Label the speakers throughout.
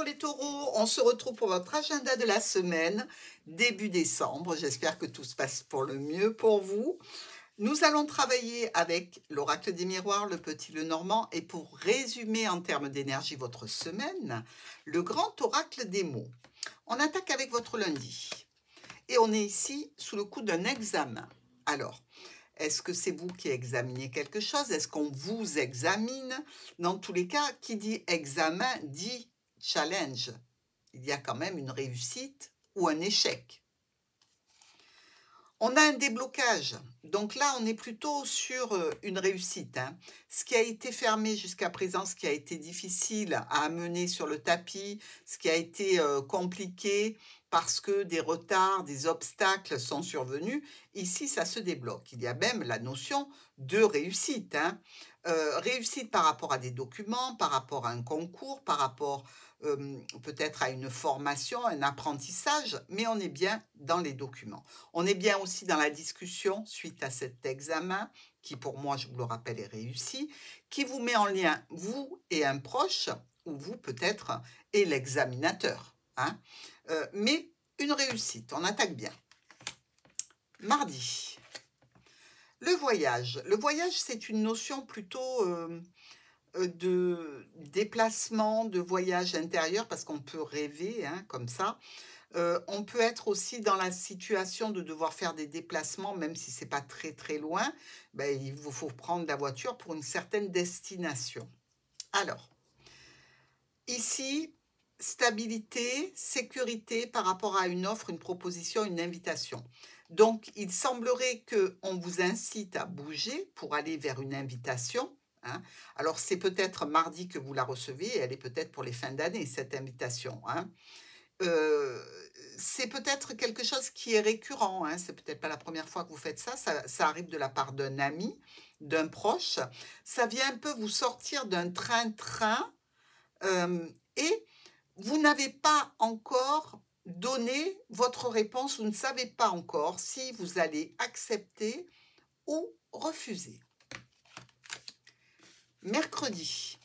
Speaker 1: les taureaux, on se retrouve pour votre agenda de la semaine, début décembre. J'espère que tout se passe pour le mieux pour vous. Nous allons travailler avec l'oracle des miroirs, le petit Lenormand, et pour résumer en termes d'énergie votre semaine, le grand oracle des mots. On attaque avec votre lundi. Et on est ici sous le coup d'un examen. Alors, est-ce que c'est vous qui examinez quelque chose? Est-ce qu'on vous examine? Dans tous les cas, qui dit examen dit challenge. Il y a quand même une réussite ou un échec. On a un déblocage. Donc là, on est plutôt sur une réussite. Ce qui a été fermé jusqu'à présent, ce qui a été difficile à amener sur le tapis, ce qui a été compliqué parce que des retards, des obstacles sont survenus, ici, ça se débloque. Il y a même la notion de réussite. Réussite par rapport à des documents, par rapport à un concours, par rapport peut-être à une formation, un apprentissage, mais on est bien dans les documents. On est bien aussi dans la discussion suite à cet examen, qui pour moi, je vous le rappelle, est réussi, qui vous met en lien, vous et un proche, ou vous peut-être et l'examinateur. Mais une réussite, on attaque bien. Mardi. Le voyage. Le voyage, c'est une notion plutôt de déplacement, de voyage intérieur, parce qu'on peut rêver comme ça. On peut être aussi dans la situation de devoir faire des déplacements, même si ce n'est pas très très loin. Il vous faut prendre la voiture pour une certaine destination. Alors, ici, stabilité, sécurité par rapport à une offre, une proposition, une invitation. Donc, il semblerait qu'on vous incite à bouger pour aller vers une invitation. Alors, c'est peut-être mardi que vous la recevez, et elle est peut-être pour les fins d'année, cette invitation. C'est peut-être quelque chose qui est récurrent, c'est peut-être pas la première fois que vous faites ça, ça arrive de la part d'un ami, d'un proche. Ça vient un peu vous sortir d'un train-train et vous n'avez pas encore donné votre réponse, vous ne savez pas encore si vous allez accepter ou refuser. Mercredi,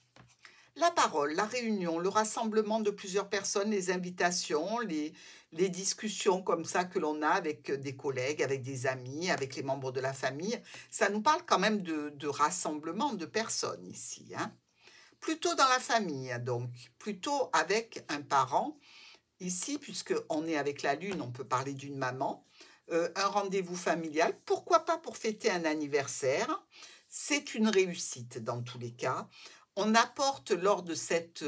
Speaker 1: la parole, la réunion, le rassemblement de plusieurs personnes, les invitations, les discussions comme ça que l'on a avec des collègues, avec des amis, avec les membres de la famille, ça nous parle quand même de rassemblement de personnes ici. Plutôt dans la famille, donc, plutôt avec un parent. Ici, puisqu'on est avec la lune, on peut parler d'une maman, un rendez-vous familial, pourquoi pas pour fêter un anniversaire. C'est une réussite dans tous les cas. On apporte lors de cette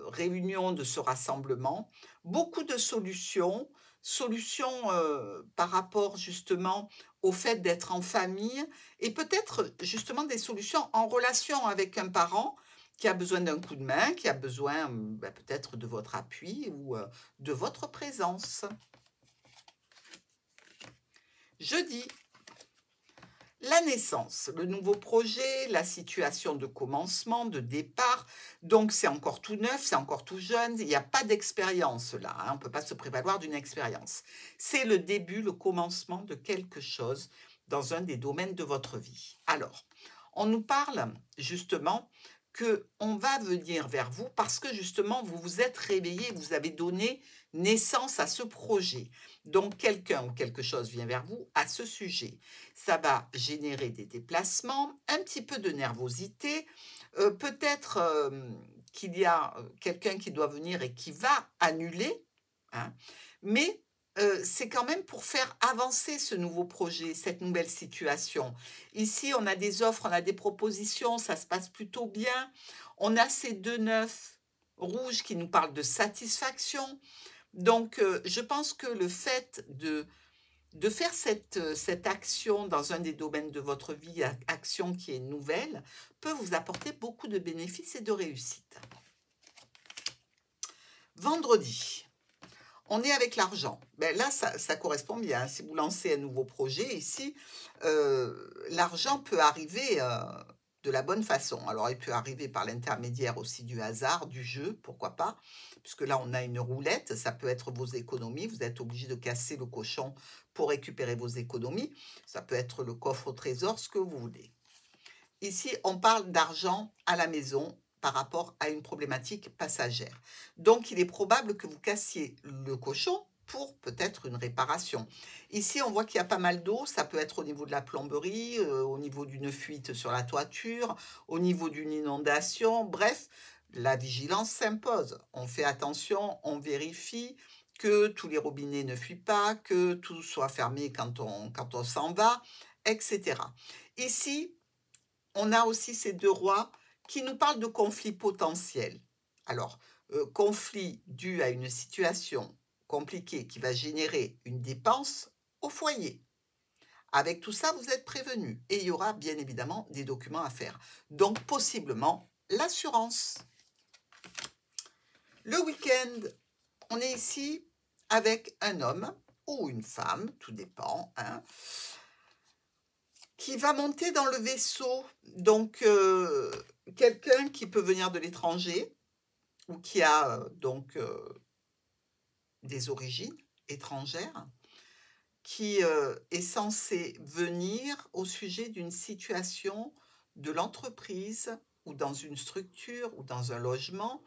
Speaker 1: réunion, de ce rassemblement, beaucoup de solutions, par rapport justement au fait d'être en famille et peut-être justement des solutions en relation avec un parent qui a besoin d'un coup de main, qui a besoin peut-être de votre appui ou de votre présence. Jeudi, la naissance, le nouveau projet, la situation de commencement, de départ. Donc, c'est encore tout neuf, c'est encore tout jeune. Il n'y a pas d'expérience là. On ne peut pas se prévaloir d'une expérience. C'est le début, le commencement de quelque chose dans un des domaines de votre vie. Alors, on nous parle justement qu'on va venir vers vous parce que justement, vous vous êtes réveillé, vous avez donné naissance à ce projet. Donc, quelqu'un ou quelque chose vient vers vous à ce sujet. Ça va générer des déplacements, un petit peu de nervosité, peut-être qu'il y a quelqu'un qui doit venir et qui va annuler, mais c'est quand même pour faire avancer ce nouveau projet, cette nouvelle situation. Ici, on a des offres, on a des propositions, ça se passe plutôt bien. On a ces 2 9 rouges qui nous parlent de satisfaction. Donc, je pense que le fait de faire cette action dans un des domaines de votre vie, action qui est nouvelle, peut vous apporter beaucoup de bénéfices et de réussite. Vendredi. On est avec l'argent. Là, ça correspond bien. Si vous lancez un nouveau projet ici, l'argent peut arriver de la bonne façon. Alors, il peut arriver par l'intermédiaire aussi du hasard, du jeu, pourquoi pas, puisque là, on a une roulette. Ça peut être vos économies. Vous êtes obligé de casser le cochon pour récupérer vos économies. Ça peut être le coffre au trésor, ce que vous voulez. Ici, on parle d'argent à la maison, par rapport à une problématique passagère. Donc, il est probable que vous cassiez le cochon pour peut-être une réparation. Ici, on voit qu'il y a pas mal d'eau. Ça peut être au niveau de la plomberie, au niveau d'une fuite sur la toiture, au niveau d'une inondation. Bref, la vigilance s'impose. On fait attention, on vérifie que tous les robinets ne fuient pas, que tout soit fermé quand on s'en va, etc. Ici, on a aussi ces deux rois qui nous parlent de conflits potentiels. Alors, conflit dû à une situation compliquée qui va générer une dépense au foyer. Avec tout ça, vous êtes prévenus et il y aura bien évidemment des documents à faire. Donc, possiblement, l'assurance. Le week-end, on est ici avec un homme ou une femme, tout dépend, hein, qui va monter dans le vaisseau. Donc, quelqu'un qui peut venir de l'étranger ou qui a donc des origines étrangères, qui est censé venir au sujet d'une situation de l'entreprise ou dans une structure ou dans un logement,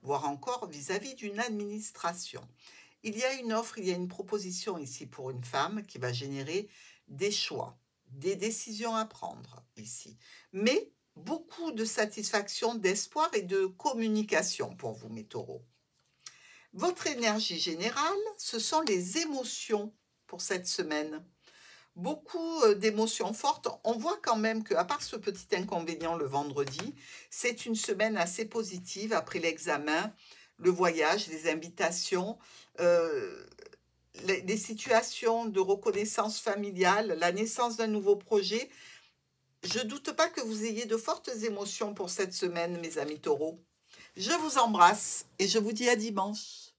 Speaker 1: voire encore vis-à-vis d'une administration. Il y a une offre, il y a une proposition ici pour une femme qui va générer des choix, des décisions à prendre ici, mais beaucoup de satisfaction, d'espoir et de communication pour vous, mes taureaux. Votre énergie générale, ce sont les émotions pour cette semaine. Beaucoup d'émotions fortes. On voit quand même qu'à part ce petit inconvénient le vendredi, c'est une semaine assez positive après l'examen, le voyage, les invitations, les situations de reconnaissance familiale, la naissance d'un nouveau projet. Je ne doute pas que vous ayez de fortes émotions pour cette semaine, mes amis taureaux. Je vous embrasse et je vous dis à dimanche.